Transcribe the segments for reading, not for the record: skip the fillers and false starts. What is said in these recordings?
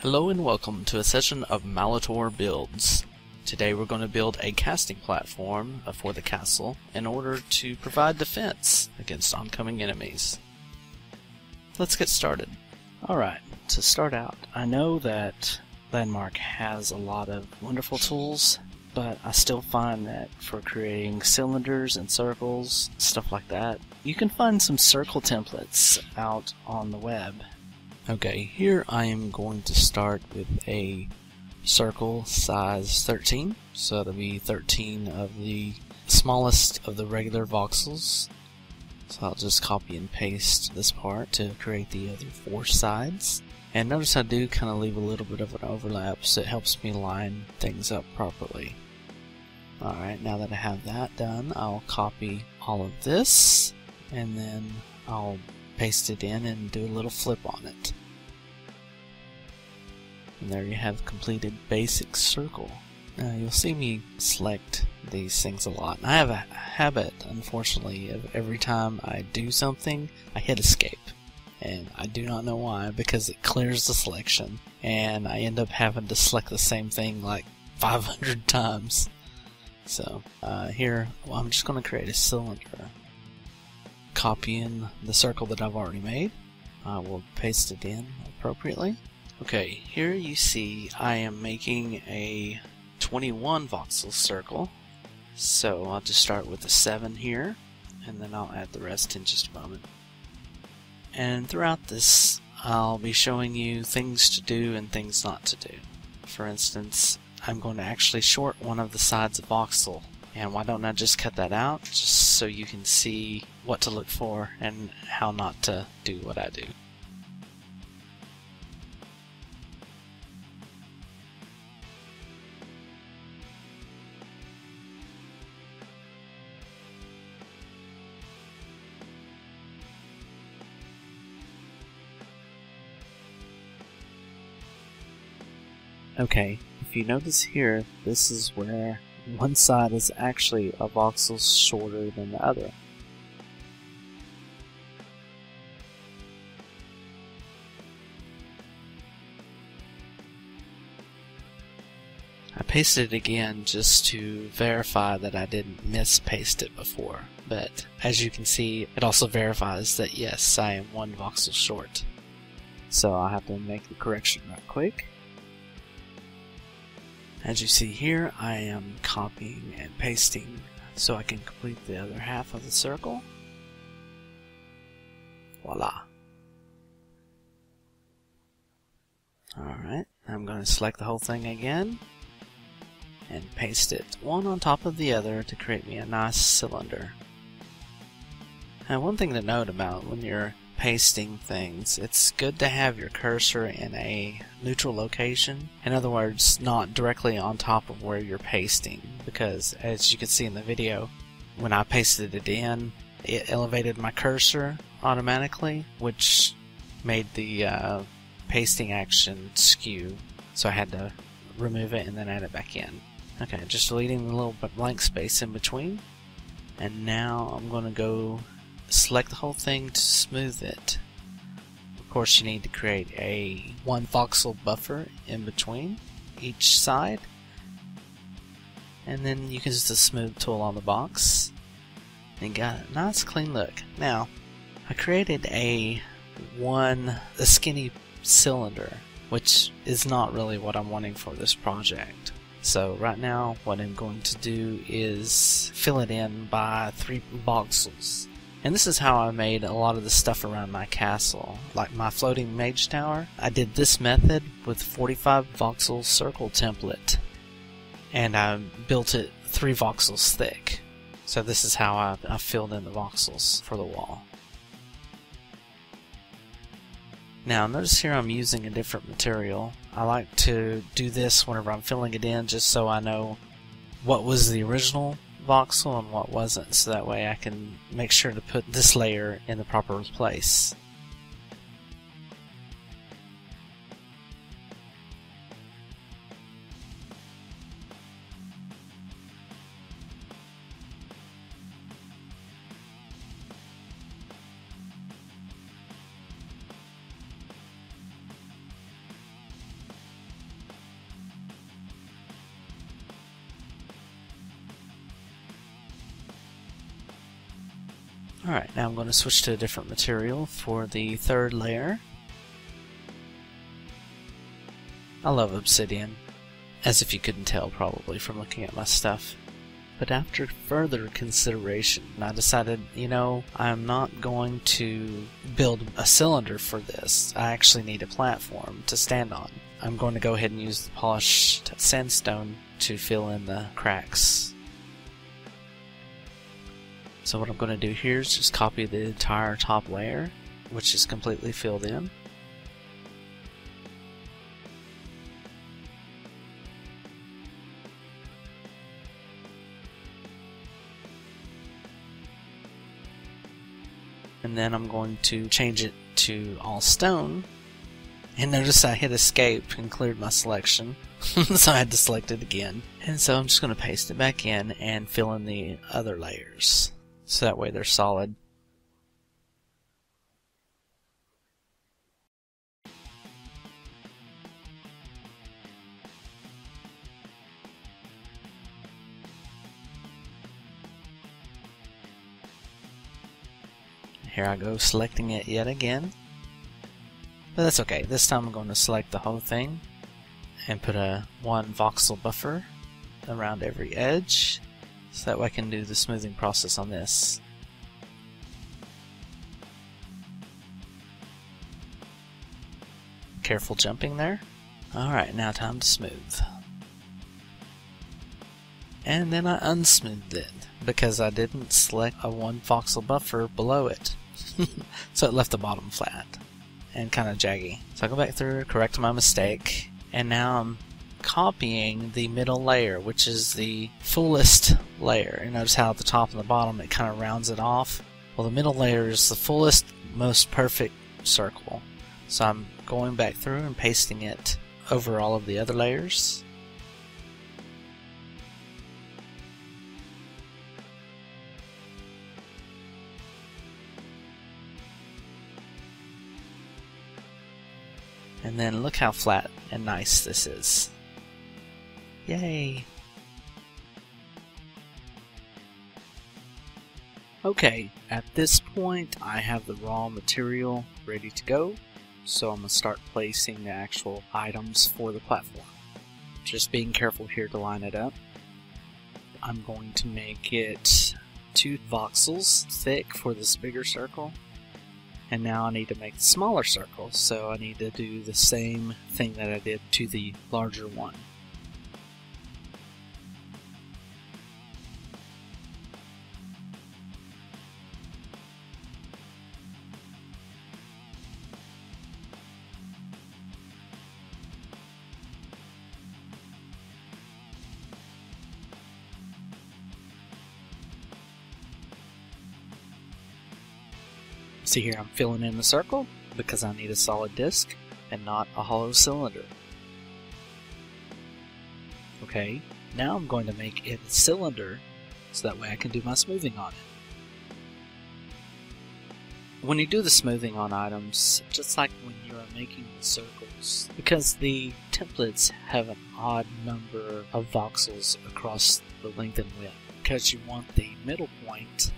Hello and welcome to a session of Malitor builds. Today we're going to build a casting platform for the castle in order to provide defense against oncoming enemies. Let's get started. Alright, to start out, I know that Landmark has a lot of wonderful tools, but I still find that for creating cylinders and circles, stuff like that, you can find some circle templates out on the web. Okay, here I am going to start with a circle size 13, so that'll be 13 of the smallest of the regular voxels. So I'll just copy and paste this part to create the other 4 sides. And notice I do kind of leave a little bit of an overlap, so it helps me line things up properly. Alright, now that I have that done, I'll copy all of this, and then I'll paste it in and do a little flip on it. And there you have completed basic circle. Now you'll see me select these things a lot. I have a habit, unfortunately, of every time I do something, I hit escape. And I do not know why, because it clears the selection, and I end up having to select the same thing like 500 times. So here, I'm just going to create a cylinder. Copy in the circle that I've already made. I will paste it in appropriately. Okay, here you see I am making a 21 voxel circle. So I'll just start with a 7 here, and then I'll add the rest in just a moment. And throughout this, I'll be showing you things to do and things not to do. For instance, I'm going to actually short one of the sides of voxel. And why don't I just cut that out, just so you can see what to look for and how not to do what I do. Okay, if you notice here, this is where one side is actually a voxel shorter than the other. I pasted it again just to verify that I didn't mispaste it before, but as you can see, it also verifies that yes, I am 1 voxel short. So I'll have to make the correction right quick. As you see here, I am copying and pasting so I can complete the other half of the circle. Voila. Alright, I'm going to select the whole thing again and paste it one on top of the other to create me a nice cylinder. Now, one thing to note about when you're pasting things, it's good to have your cursor in a neutral location. In other words, not directly on top of where you're pasting, because as you can see in the video, when I pasted it in, it elevated my cursor automatically, which made the pasting action skew, so I had to remove it and then add it back in. Okay, just deleting the little blank space in between, and now I'm going to go select the whole thing to smooth it. Of course, you need to create a 1 voxel buffer in between each side, and then you can use the smooth tool on the box and got a nice clean look. Now, I created a skinny cylinder, which is not really what I'm wanting for this project. So right now, what I'm going to do is fill it in by 3 voxels. And this is how I made a lot of the stuff around my castle. Like my floating mage tower, I did this method with 45 voxel circle template. And I built it 3 voxels thick. So this is how I filled in the voxels for the wall. Now notice here I'm using a different material. I like to do this whenever I'm filling it in, just so I know what was the original voxel and what wasn't, so that way I can make sure to put this layer in the proper place. Alright, now I'm going to switch to a different material for the third layer. I love obsidian, as if you couldn't tell probably from looking at my stuff. But after further consideration, I decided, you know, I'm not going to build a cylinder for this. I actually need a platform to stand on. I'm going to go ahead and use the polished sandstone to fill in the cracks. So what I'm going to do here is just copy the entire top layer, which is completely filled in. And then I'm going to change it to all stone. And notice I hit escape and cleared my selection. So I had to select it again. And so I'm just going to paste it back in and fill in the other layers. So that way they're solid. Here I go selecting it yet again. But that's okay. This time I'm going to select the whole thing and put a 1 voxel buffer around every edge. So that way I can do the smoothing process on this. Careful jumping there. Alright, now time to smooth. And then I unsmoothed it because I didn't select a 1 voxel buffer below it. So it left the bottom flat and kind of jaggy. So I go back through, correct my mistake, and now I'm copying the middle layer, which is the fullest layer. And notice how at the top and the bottom it kind of rounds it off. Well, the middle layer is the fullest, most perfect circle. So I'm going back through and pasting it over all of the other layers. And then look how flat and nice this is. Yay! Okay, at this point I have the raw material ready to go, so I'm going to start placing the actual items for the platform. Just being careful here to line it up. I'm going to make it 2 voxels thick for this bigger circle. And now I need to make the smaller circle, so I need to do the same thing that I did to the larger one. See here, I'm filling in the circle because I need a solid disc and not a hollow cylinder. Okay, now I'm going to make it a cylinder so that way I can do my smoothing on it. When you do the smoothing on items, just like when you are making the circles, because the templates have an odd number of voxels across the length and width, because you want the middle point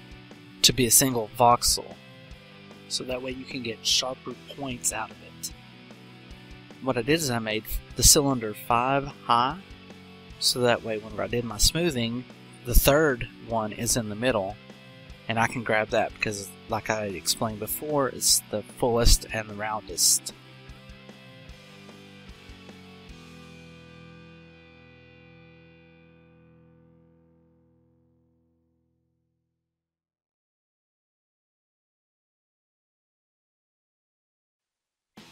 to be a single voxel. So that way you can get sharper points out of it. What I did is I made the cylinder 5 high, so that way whenever I did my smoothing, the third one is in the middle, and I can grab that because, like I explained before, it's the fullest and the roundest.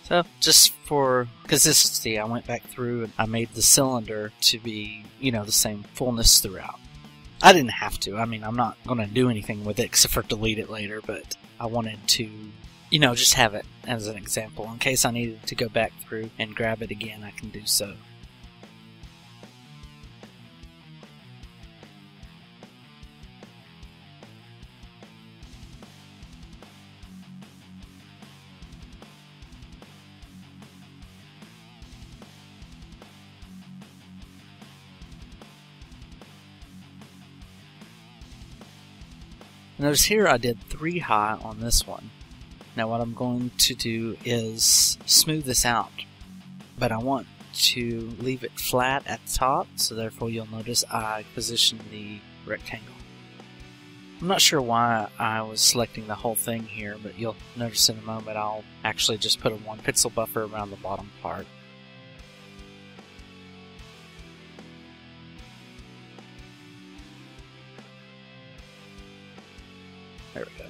So, just for consistency, I went back through and I made the cylinder to be, the same fullness throughout. I didn't have to. I mean, I'm not going to do anything with it except for delete it later, but I wanted to, just have it as an example. In case I needed to go back through and grab it again, I can do so. Notice here I did 3 high on this one. Now what I'm going to do is smooth this out, but I want to leave it flat at the top, so therefore you'll notice I position the rectangle. I'm not sure why I was selecting the whole thing here, but you'll notice in a moment I'll actually just put a 1 pixel buffer around the bottom part. There we go.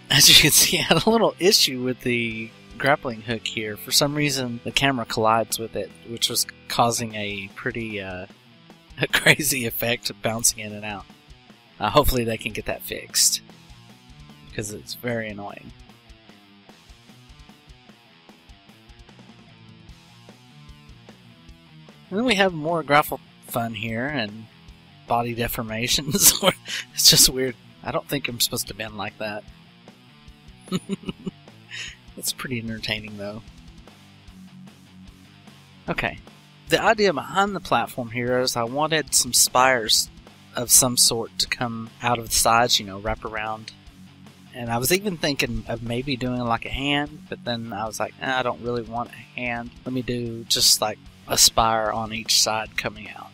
As you can see, I had a little issue with the grappling hook here. For some reason, the camera collides with it, which was causing a pretty a crazy effect of bouncing in and out. Hopefully they can get that fixed, because it's very annoying. And then we have more grapple fun here, and body deformations. It's just weird. I don't think I'm supposed to bend like that. It's pretty entertaining though. Okay. The idea behind the platform here is I wanted some spires of some sort to come out of the sides, you know, wrap around. And I was even thinking of maybe doing like a hand, but then I was like, I don't really want a hand. Let me do just like a spire on each side coming out.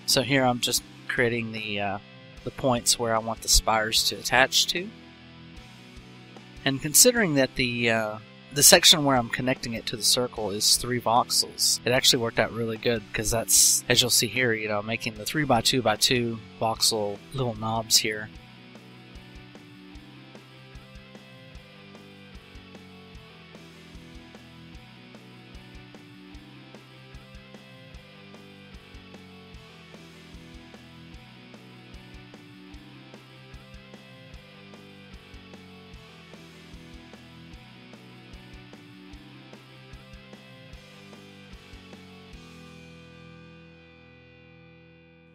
So here I'm just creating the points where I want the spires to attach to. And considering that the section where I'm connecting it to the circle is 3 voxels, it actually worked out really good, because that's, as you'll see here, you know, making the 3x2x2 voxel little knobs here.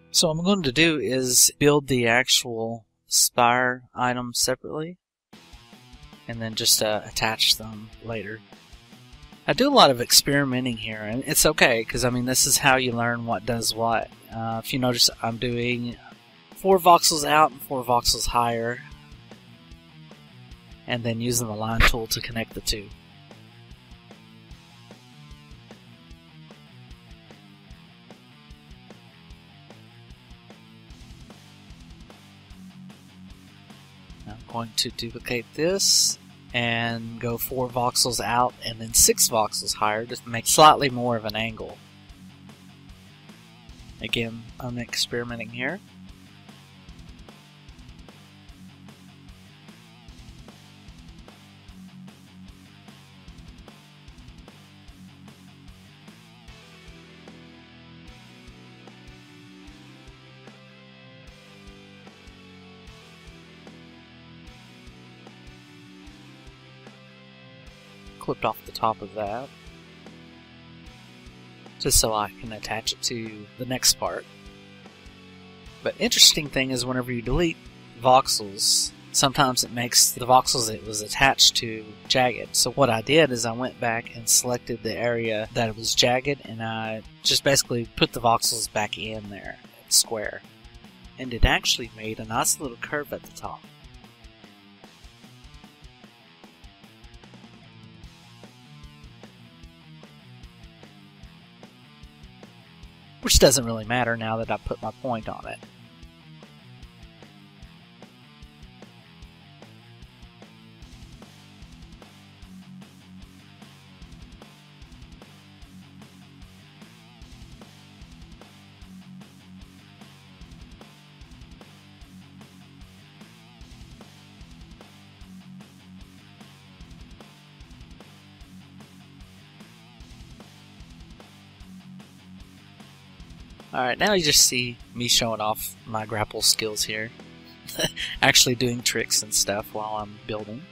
So what I'm going to do is build the actual spire items separately, and then just attach them later. I do a lot of experimenting here, and it's okay, because I mean this is how you learn what does what. If you notice, I'm doing 4 voxels out and 4 voxels higher, and then using the line tool to connect the 2. I'm going to duplicate this and go 4 voxels out and then 6 voxels higher, just to make slightly more of an angle. Again, I'm experimenting here. Clipped off the top of that, just so I can attach it to the next part. But interesting thing is, whenever you delete voxels, sometimes it makes the voxels it was attached to jagged. So what I did is I went back and selected the area that it was jagged, and I just basically put the voxels back in there, square. And it actually made a nice little curve at the top. Which doesn't really matter now that I put my point on it. Alright, now you just see me showing off my grapple skills here. Actually doing tricks and stuff while I'm building.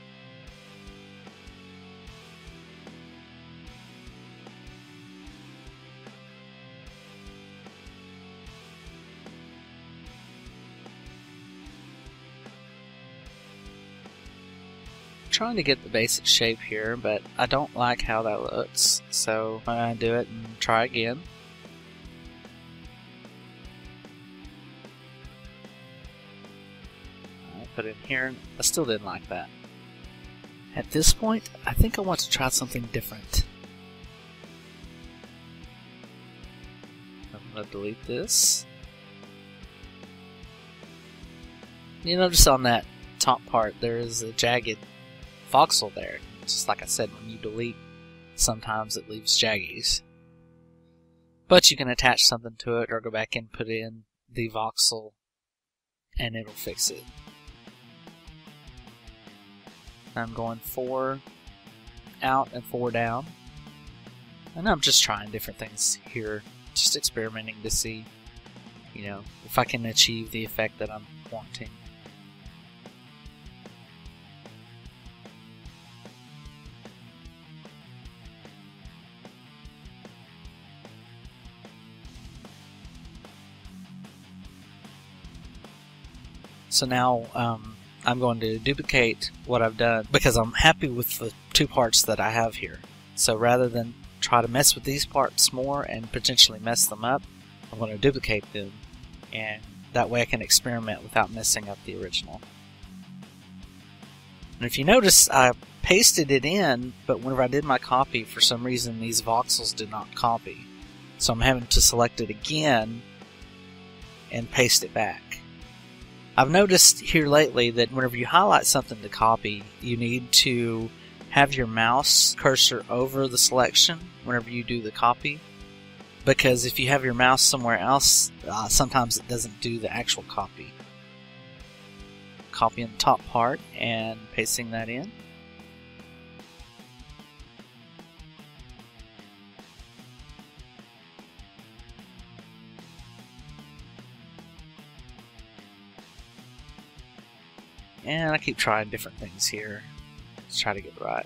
trying to get the basic shape here, but I don't like how that looks, so I'm going to do it and try again. I'll put it here. I still didn't like that. At this point, I think I want to try something different. I'm going to delete this. You notice on that top part there is a jagged voxel there. Just like I said, when you delete, sometimes it leaves jaggies. But you can attach something to it or go back and put in the voxel and it'll fix it. I'm going 4 out and 4 down. And I'm just trying different things here. Just experimenting to see, you know, if I can achieve the effect that I'm wanting. So now I'm going to duplicate what I've done because I'm happy with the 2 parts that I have here. So rather than try to mess with these parts more and potentially mess them up, I'm going to duplicate them, and that way I can experiment without messing up the original. And if you notice, I pasted it in, but whenever I did my copy, for some reason these voxels did not copy. So I'm having to select it again and paste it back. I've noticed here lately that whenever you highlight something to copy, you need to have your mouse cursor over the selection whenever you do the copy. Because if you have your mouse somewhere else, sometimes it doesn't do the actual copy. Copying the top part and pasting that in. And I keep trying different things here to try to get it right.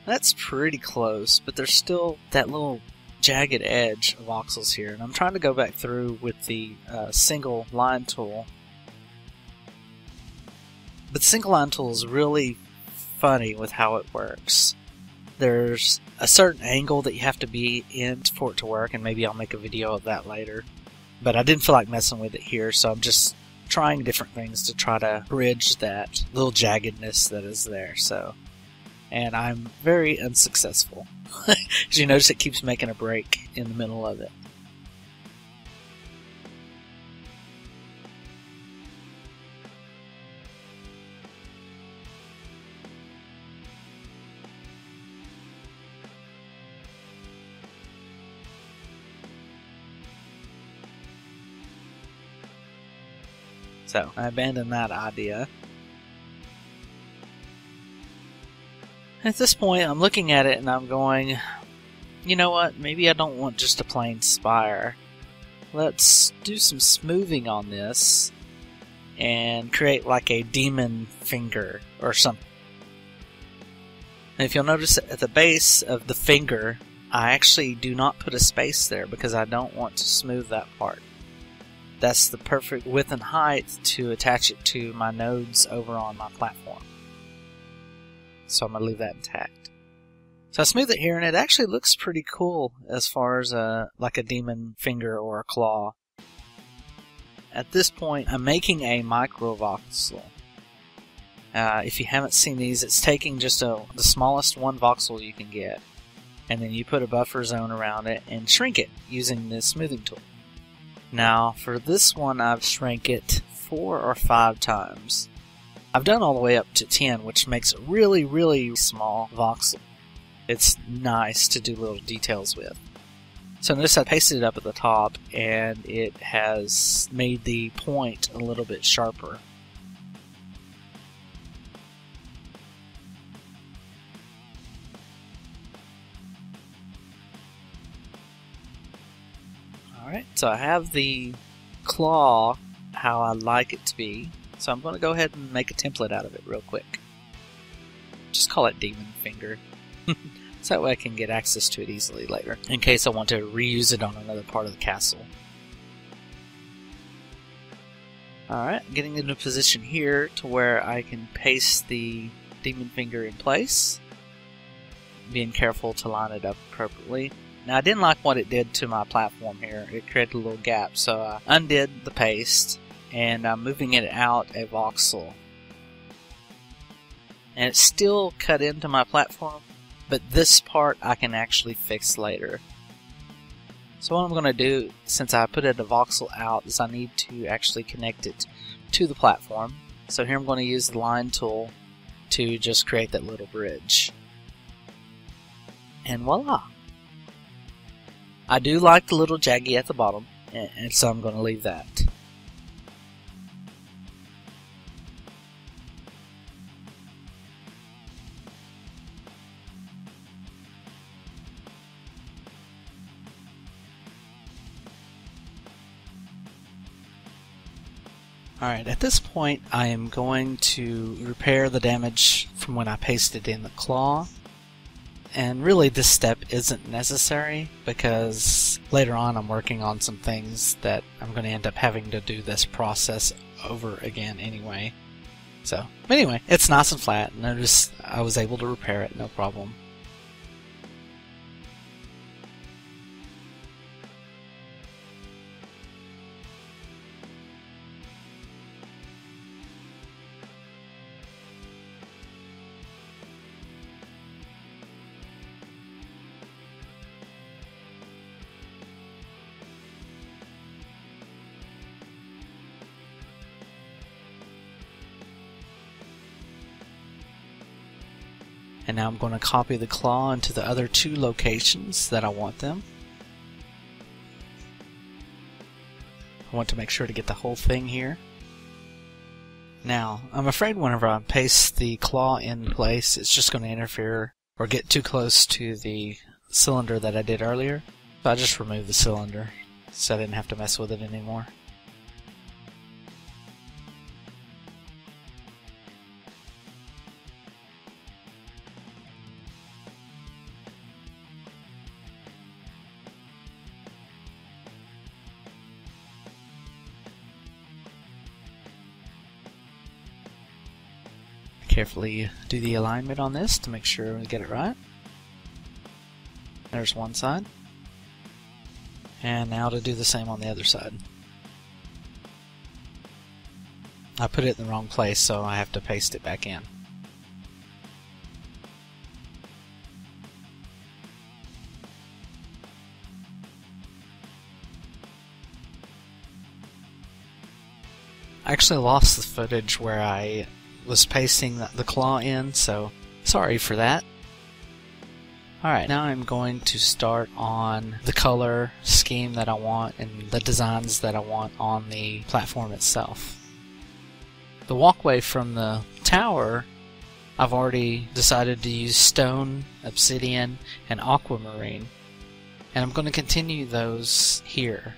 That's pretty close, but there's still that little jagged edge of voxels here. And I'm trying to go back through with the single line tool. But the single line tool is really funny with how it works. There's a certain angle that you have to be in for it to work, and maybe I'll make a video of that later. But I didn't feel like messing with it here, so I'm just trying different things to try to bridge that little jaggedness that is there. And I'm very unsuccessful. As you notice, it keeps making a break in the middle of it. So I abandoned that idea. At this point, I'm looking at it and I'm going, you know what, maybe I don't want just a plain spire. Let's do some smoothing on this and create like a demon finger or something. And if you'll notice at the base of the finger, I actually do not put a space there because I don't want to smooth that part. That's the perfect width and height to attach it to my nodes over on my platform. So I'm going to leave that intact. So I smooth it here, and it actually looks pretty cool as far as like a demon finger or a claw. At this point, I'm making a micro voxel. If you haven't seen these, it's taking just the smallest 1 voxel you can get, and then you put a buffer zone around it and shrink it using the smoothing tool. Now, for this one, I've shrank it 4 or 5 times. I've done all the way up to 10, which makes a really, really small voxel. It's nice to do little details with. So notice I pasted it up at the top, and it has made the point a little bit sharper. Alright, so I have the claw how I like it to be, so I'm going to go ahead and make a template out of it real quick. Just call it Demon Finger, so that way I can get access to it easily later, in case I want to reuse it on another part of the castle. Alright, getting into a position here to where I can paste the demon finger in place, being careful to line it up appropriately. Now I didn't like what it did to my platform here. It created a little gap, so I undid the paste and I'm moving it out a voxel. And it's still cut into my platform, but this part I can actually fix later. So what I'm going to do, since I put it a voxel out, is I need to actually connect it to the platform. So here I'm going to use the line tool to just create that little bridge. And voila! I do like the little jaggy at the bottom, and so I'm going to leave that. Alright, at this point I am going to repair the damage from when I pasted in the claw. And really this step isn't necessary because later on I'm working on some things that I'm going to end up having to do this process over again anyway. But anyway, it's nice and flat. Notice I was able to repair it, no problem. And now I'm going to copy the claw into the other two locations that I want them. I want to make sure to get the whole thing here. Now, I'm afraid whenever I paste the claw in place, it's just going to interfere or get too close to the cylinder that I did earlier. So I just removed the cylinder so I didn't have to mess with it anymore. Carefully do the alignment on this to make sure we get it right. There's one side. And now to do the same on the other side. I put it in the wrong place, so I have to paste it back in. I actually lost the footage where I was pasting the claw in, so sorry for that. Alright, now I'm going to start on the color scheme that I want and the designs that I want on the platform itself. The walkway from the tower, I've already decided to use stone, obsidian, and aquamarine, and I'm going to continue those here.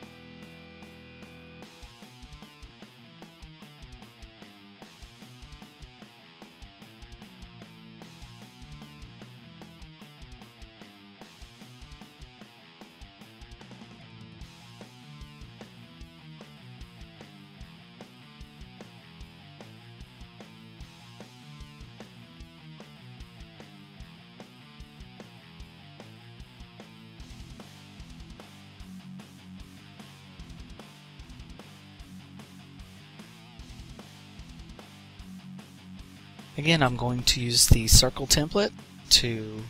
Again, I'm going to use the circle template to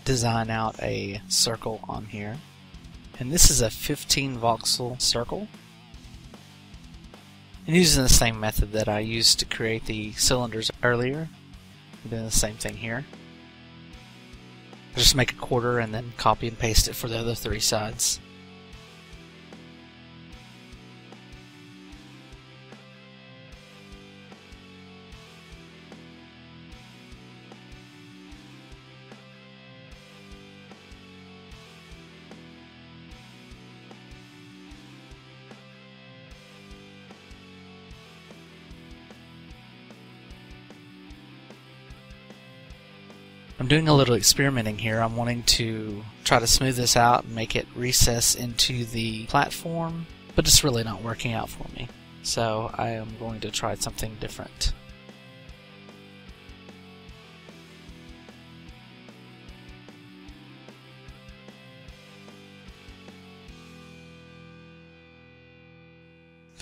design out a circle on here. And this is a 15 voxel circle. And using the same method that I used to create the cylinders earlier, I'm doing the same thing here. I just make a quarter and then copy and paste it for the other three sides. I'm doing a little experimenting here. I'm wanting to try to smooth this out and make it recess into the platform, but it's really not working out for me. So I am going to try something different.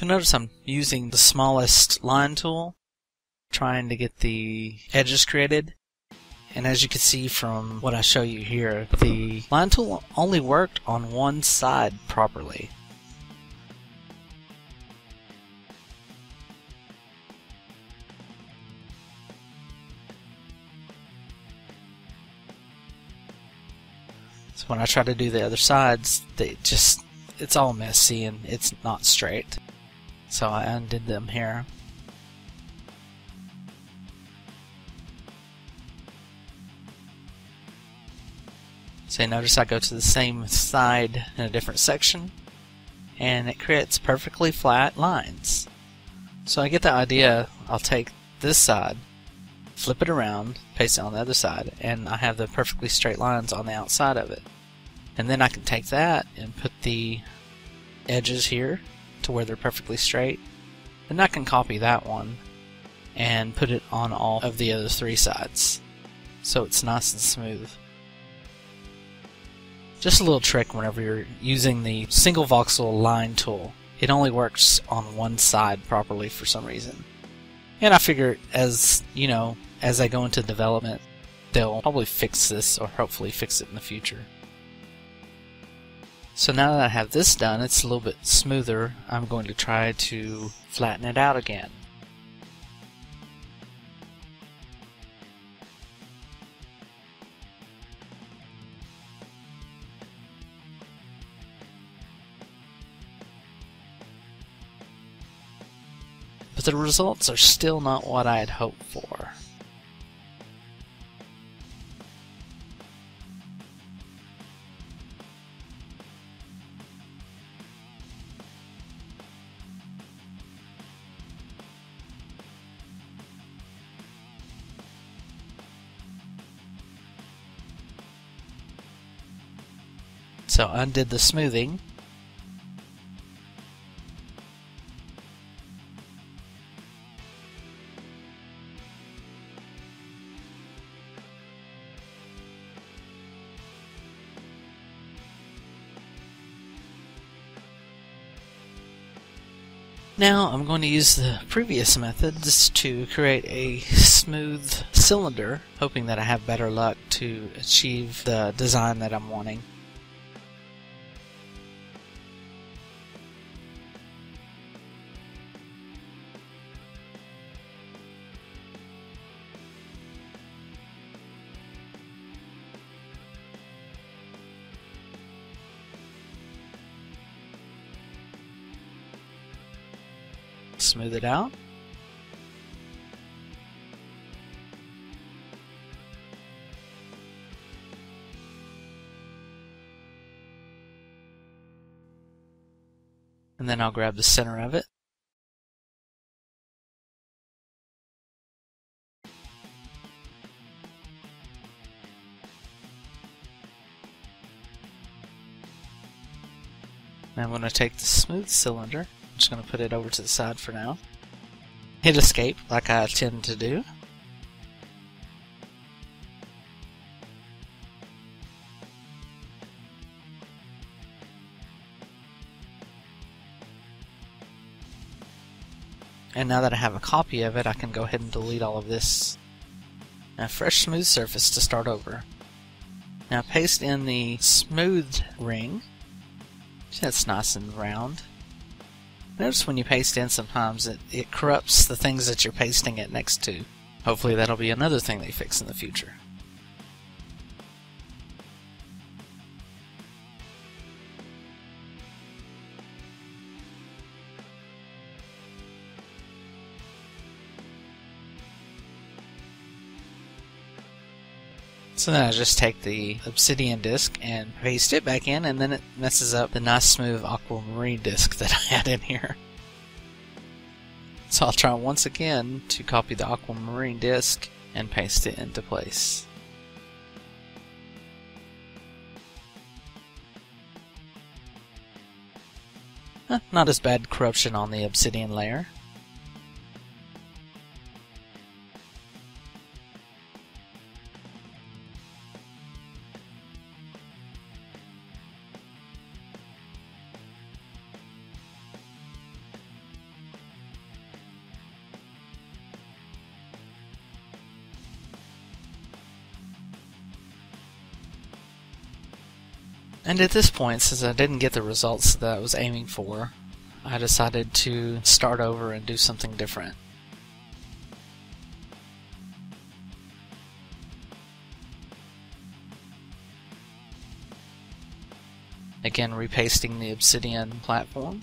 You'll notice I'm using the smallest line tool, trying to get the edges created. And as you can see from what I show you here, the line tool only worked on one side properly. So when I try to do the other sides, it's all messy and it's not straight. So I undid them here. So you notice I go to the same side in a different section, and it creates perfectly flat lines. So I get the idea. I'll take this side, flip it around, paste it on the other side, and I have the perfectly straight lines on the outside of it. And then I can take that and put the edges here to where they're perfectly straight. And I can copy that one and put it on all of the other three sides, so it's nice and smooth. Just a little trick whenever you're using the single voxel line tool. It only works on one side properly for some reason. And I figure as I go into development, they'll probably fix this, or hopefully fix it in the future. So now that I have this done, it's a little bit smoother. I'm going to try to flatten it out again. But the results are still not what I had hoped for. So I undid the smoothing. Now I'm going to use the previous methods to create a smooth cylinder, hoping that I have better luck to achieve the design that I'm wanting. Smooth it out. And then I'll grab the center of it. Now I'm going to take the smooth cylinder. I'm just going to put it over to the side for now. Hit escape like I tend to do. And now that I have a copy of it, I can go ahead and delete all of this. Now, fresh smooth surface to start over. Now paste in the smooth ring. That's nice and round. Notice when you paste in, sometimes it corrupts the things that you're pasting it next to. Hopefully that'll be another thing they fix in the future. So then I just take the obsidian disc and paste it back in, and then it messes up the nice smooth aquamarine disc that I had in here. So I'll try once again to copy the aquamarine disc and paste it into place. Not as bad corruption on the obsidian layer. And at this point, since I didn't get the results that I was aiming for, I decided to start over and do something different. Again, repasting the obsidian platform.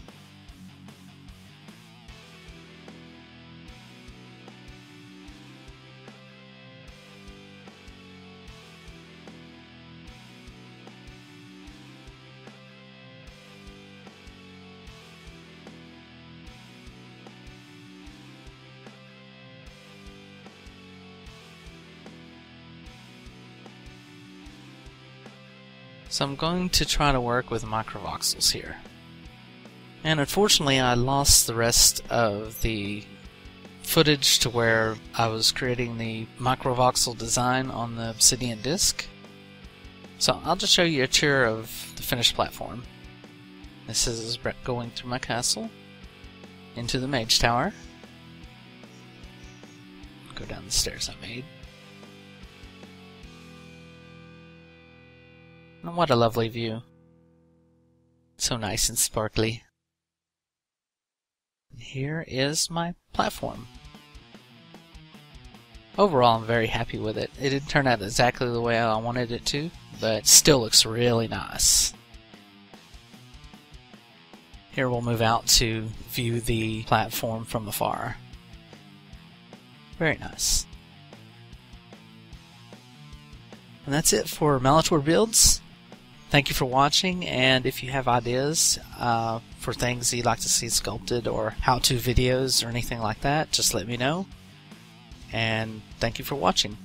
So I'm going to try to work with microvoxels here. And unfortunately I lost the rest of the footage to where I was creating the microvoxel design on the obsidian disc. So I'll just show you a tour of the finished platform. This is going through my castle into the Mage Tower. Go down the stairs I made. And what a lovely view. So nice and sparkly. And here is my platform. Overall, I'm very happy with it. It didn't turn out exactly the way I wanted it to, but still looks really nice. Here we'll move out to view the platform from afar. Very nice. And that's it for Malitor builds. Thank you for watching, and if you have ideas for things you'd like to see sculpted or how-to videos or anything like that, just let me know. And thank you for watching.